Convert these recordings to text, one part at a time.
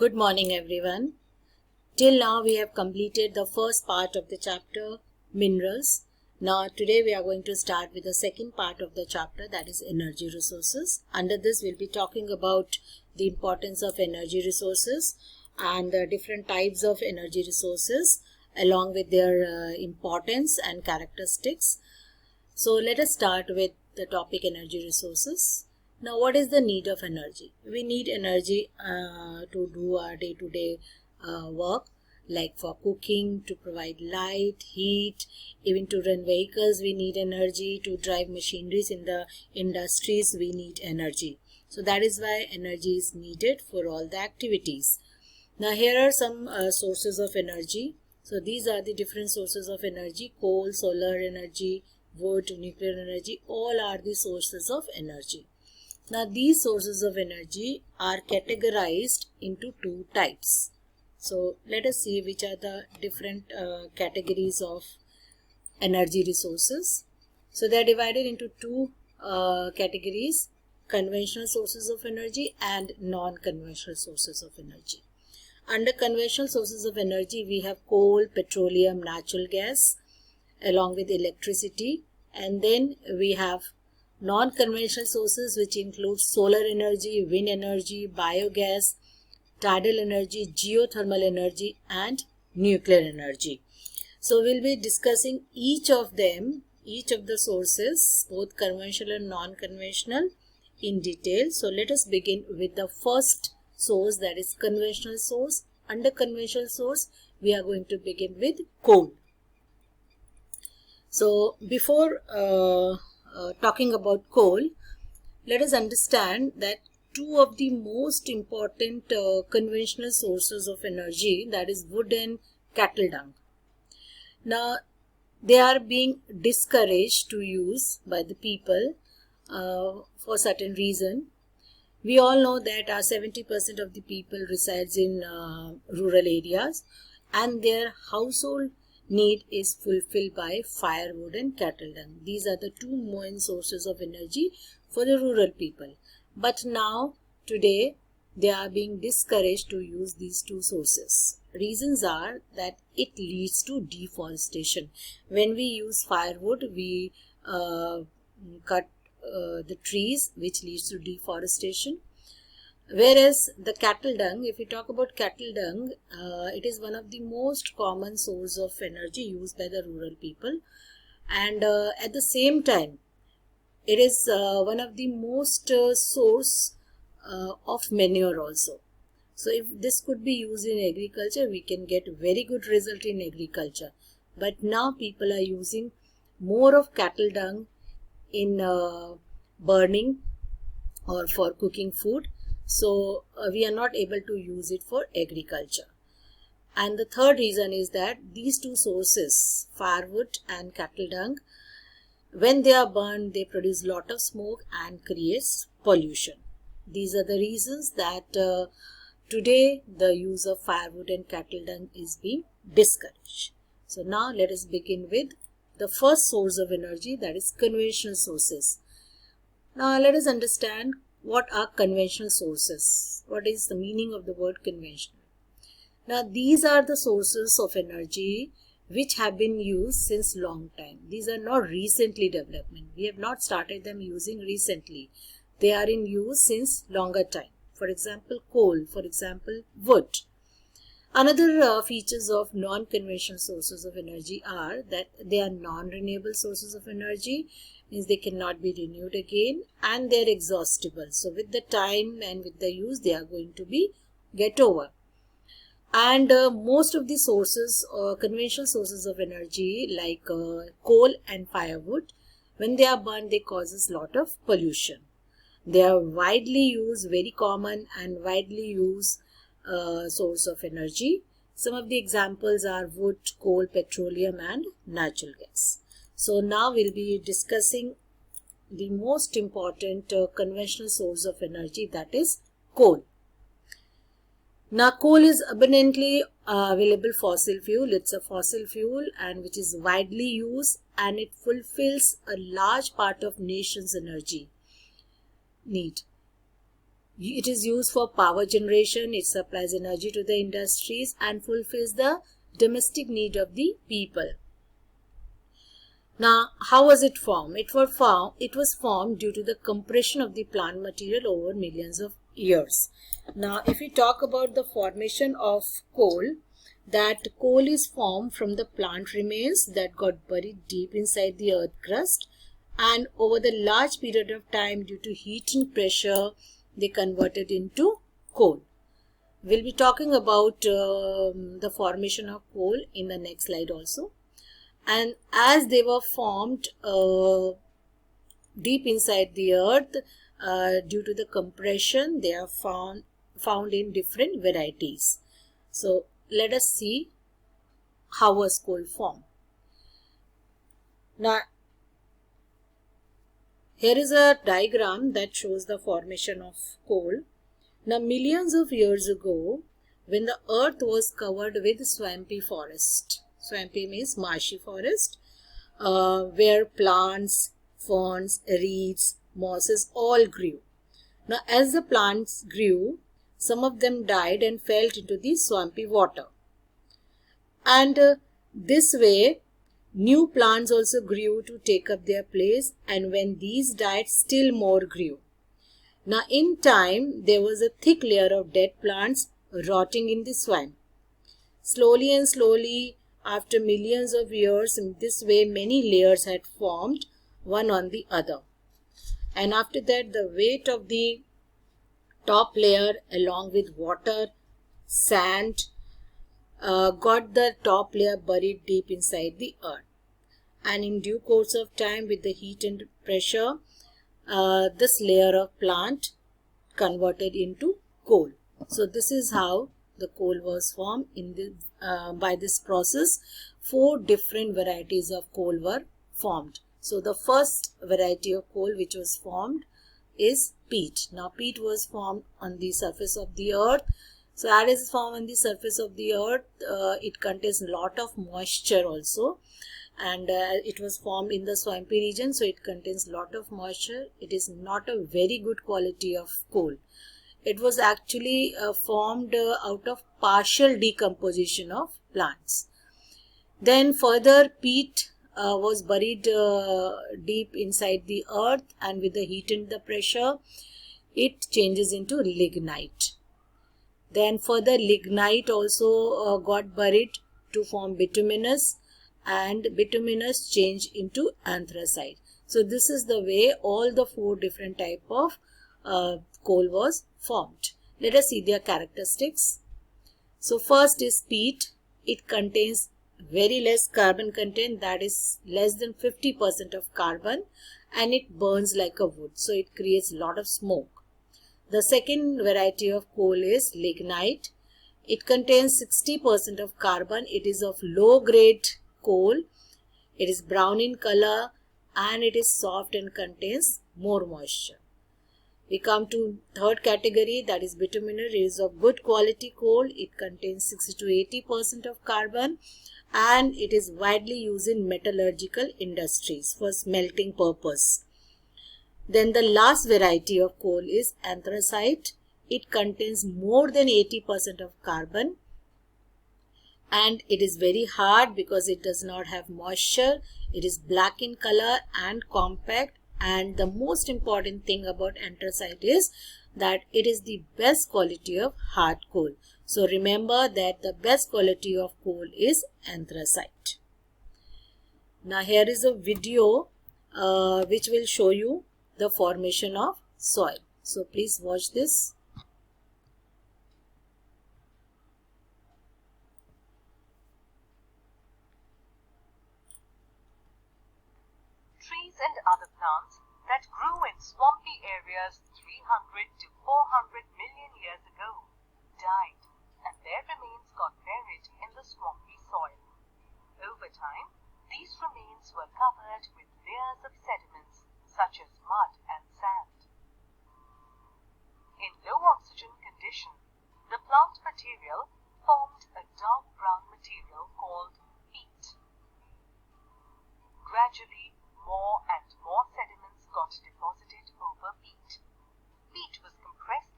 Good morning everyone. Till now we have completed the first part of the chapter minerals. Now today we are going to start with the second part of the chapter, that is energy resources. Under this we'll be talking about the importance of energy resources and the different types of energy resources along with their importance and characteristics. So let us start with the topic energy resources. Now, what is the need of energy? We need energy to do our day-to-day work, like for cooking, to provide light, heat, even to run vehicles we need energy, to drive machineries in the industries we need energy. So that is why energy is needed for all the activities. Now here are some sources of energy. So these are the different sources of energy: coal, solar energy, wood, nuclear energy, all are the sources of energy. Now these sources of energy are categorized into two types. So let us see which are the different categories of energy resources. So they are divided into two categories: conventional sources of energy and non-conventional sources of energy. Under conventional sources of energy, we have coal, petroleum, natural gas, along with electricity, and then we have non-conventional sources, which include solar energy, wind energy, biogas, tidal energy, geothermal energy, and nuclear energy. So we'll be discussing each of them, each of the sources, both conventional and non-conventional, in detail. So let us begin with the first source, that is conventional source. Under conventional source, we are going to begin with coal. So before talking about coal, let us understand that two of the most important conventional sources of energy, that is wood and cattle dung. Now they are being discouraged to use by the people for certain reason. We all know that 70% of the people resides in rural areas, and their household need is fulfilled by firewood and cattle dung. These are the two main sources of energy for the rural people. But now, today, they are being discouraged to use these two sources. Reasons are that it leads to deforestation. When we use firewood, we cut the trees, which leads to deforestation. Whereas the cattle dung, if we talk about cattle dung, it is one of the most common source of energy used by the rural people, and at the same time it is one of the most source of manure also. So if this could be used in agriculture, we can get very good result in agriculture. But now people are using more of cattle dung in burning or for cooking food. So we are not able to use it for agriculture. And the third reason is that these two sources, firewood and cattle dung, when they are burned, they produce lot of smoke and creates pollution. These are the reasons that today the use of firewood and cattle dung is being discouraged. So now let us begin with the first source of energy, that is conventional sources. Now let us understand what are conventional sources. What is the meaning of the word conventional? Now these are the sources of energy which have been used since long time. These are not recently development. We have not started them using recently. They are in use since longer time. For example, coal, for example, wood. Another features of non-conventional sources of energy are that they are non-renewable sources of energy, means they cannot be renewed again, and they are exhaustible. So with the time and with the use, they are going to be get over. And most of the sources, conventional sources of energy like coal and firewood, when they are burned, they causes lot of pollution. They are widely used, very common and widely used source of energy. Some of the examples are wood, coal, petroleum, and natural gas. So now we'll be discussing the most important conventional source of energy, that is coal. Now coal is abundantly available fossil fuel. It's a fossil fuel and which is widely used, and it fulfills a large part of nation's energy need. It is used for power generation, it supplies energy to the industries and fulfills the domestic need of the people. Now, how was it formed? It was formed due to the compression of the plant material over millions of years. Now, if we talk about the formation of coal, that coal is formed from the plant remains that got buried deep inside the earth crust, and over the large period of time, due to heat and pressure, they converted into coal. We'll be talking about the formation of coal in the next slide also. And as they were formed deep inside the earth, due to the compression, they are found in different varieties. So let us see how was coal formed. Now, here is a diagram that shows the formation of coal. Now, millions of years ago, when the earth was covered with swampy forest, swampy means marshy forest, where plants, ferns, reeds, mosses all grew. Now, as the plants grew, some of them died and fell into the swampy water. And this way, new plants also grew to take up their place, and when these died, still more grew. Now, in time, there was a thick layer of dead plants rotting in the swamp. Slowly and slowly, after millions of years, in this way, many layers had formed, one on the other. And after that, the weight of the top layer along with water, sand, got the top layer buried deep inside the earth. And in due course of time, with the heat and pressure, this layer of plant converted into coal. So this is how the coal was formed. By this process, 4 different varieties of coal were formed. So the first variety of coal which was formed is peat. Now, peat was formed on the surface of the earth. So as it is formed on the surface of the earth, it contains a lot of moisture also, and it was formed in the swampy region, so it contains a lot of moisture. It is not a very good quality of coal. It was actually formed out of partial decomposition of plants. Then further, peat was buried deep inside the earth, and with the heat and the pressure, it changes into lignite. Then further, lignite also got buried to form bituminous, and bituminous change into anthracite. So this is the way all the 4 different type of coal was formed. Let us see their characteristics. So first is peat. It contains very less carbon content, that is less than 50% of carbon, and it burns like a wood, so it creates a lot of smoke. The second variety of coal is lignite. It contains 60% of carbon. It is of low grade coal. It is brown in color and it is soft and contains more moisture. We come to third category, that is bituminous. It is of good quality coal. It contains 60 to 80% of carbon and it is widely used in metallurgical industries for smelting purpose. Then the last variety of coal is anthracite. It contains more than 80% of carbon and it is very hard because it does not have moisture. It is black in color and compact, and the most important thing about anthracite is that it is the best quality of hard coal. So remember that the best quality of coal is anthracite. Now here is a video which will show you the formation of soil. So please watch this. Trees and other plants that grew in swampy areas 300 to 400 million years ago died, and their remains got buried in the swampy soil. Over time, these remains were covered with layers of sediments such as mud and sand. In low oxygen condition, the plant material formed a dark brown material called peat. Gradually, more and more sediments got deposited over peat. Peat was compressed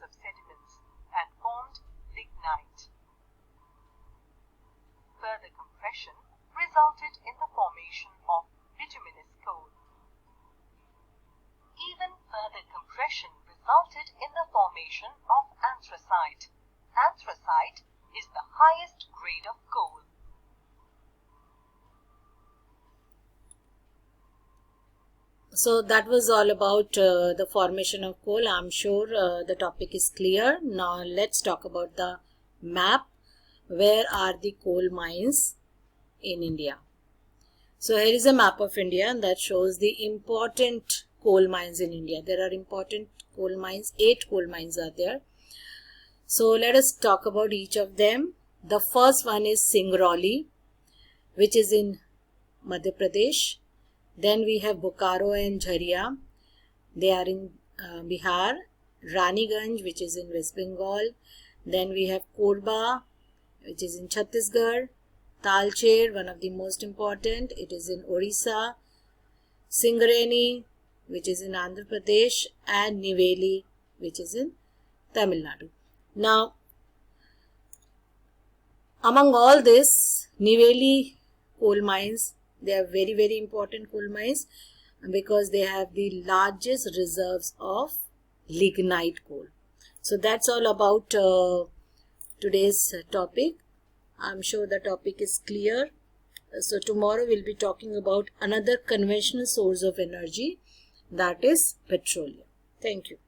of sediments and formed lignite. Further compression resulted in the formation of bituminous coal. Even further compression resulted in the formation of anthracite. Anthracite is the highest grade of coal. So that was all about the formation of coal. I'm sure the topic is clear. Now let's talk about the map. Where are the coal mines in India? So here is a map of India that shows the important coal mines in India. There are important coal mines. 8 coal mines are there. So let us talk about each of them. The first one is Singrauli, which is in Madhya Pradesh. Then we have Bokaro and Jharia. They are in Bihar. Raniganj, which is in West Bengal. Then we have Korba, which is in Chhattisgarh. Talcher, one of the most important, it is in Orissa. Singareni, which is in Andhra Pradesh, and Niveli, which is in Tamil Nadu. Now, among all this, Niveli coal mines, they are very, very important coal mines because they have the largest reserves of lignite coal. So that's all about today's topic. I'm sure the topic is clear. So tomorrow we'll be talking about another conventional source of energy, that is petroleum. Thank you.